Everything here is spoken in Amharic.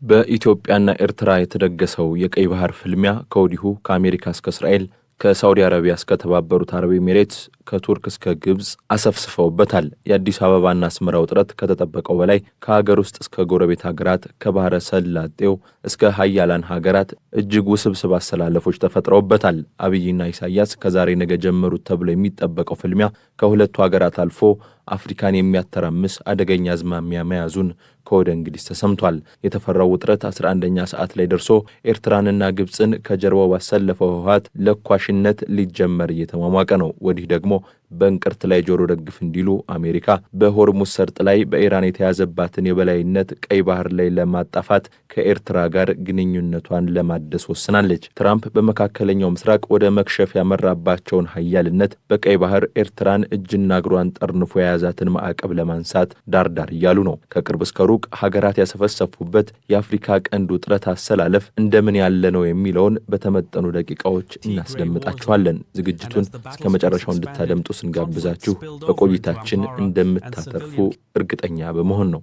በኢትዮጵያና ኤርትራ የተደገሰው የቀይ ባህር ፍልሚያ ከወዲሁ ከአሜሪካ እስከ እስራኤል ከሳውዲ አረቢያ እስከ ተባበሩት አረብ ኤሚሬትስ ከቱርክ እስከ ግብጽ አሰፍስፈውበታል። የአዲስ አበባና አስመራ ውጥረት ከተጠበቀው በላይ ከሀገር ውስጥ እስከ ጎረቤት ሀገራት ከባህረ ሰላጤው እስከ ሀያላን ሀገራት እጅግ ውስብስብ አሰላለፎች ተፈጥረውበታል። አብይና ኢሳያስ ከዛሬ ነገ ጀመሩት ተብሎ የሚጠበቀው ፍልሚያ ከሁለቱ ሀገራት አልፎ አፍሪካን የሚያተራምስ አደገኛ አዝማሚያ መያዙን ከወደ እንግሊዝ ተሰምቷል። የተፈራው ውጥረት 11ኛ ሰዓት ላይ ደርሶ ኤርትራንና ግብጽን ከጀርባው ባሰለፈው ህወሓት ለኳሽነት ሊጀመር እየተሟሟቀ ነው። ወዲህ ደግሞ በእንቅርት ላይ ጆሮ ደግፍ እንዲሉ አሜሪካ በሆርሙዝ ሰርጥ ላይ በኢራን የተያዘባትን የበላይነት ቀይ ባህር ላይ ለማጣፋት ከኤርትራ ጋር ግንኙነቷን ለማደስ ወስናለች። ትራምፕ በመካከለኛው ምስራቅ ወደ መክሸፍ ያመራባቸውን ሀያልነት በቀይ ባህር ኤርትራን እጅና እግሯን ጠርንፎ የያዛትን ማዕቀብ ለማንሳት ዳርዳር እያሉ ነው። ከቅርብ እስከ ሩቅ ሀገራት ያሰፈሰፉበት የአፍሪካ ቀንድ ውጥረት አሰላለፍ እንደምን ያለ ነው የሚለውን በተመጠኑ ደቂቃዎች እናስደምጣችኋለን። ዝግጅቱን እስከ መጨረሻው እንድታደምጡ ስንጋብዛችሁ በቆይታችን እንደምታተርፉ እርግጠኛ በመሆን ነው።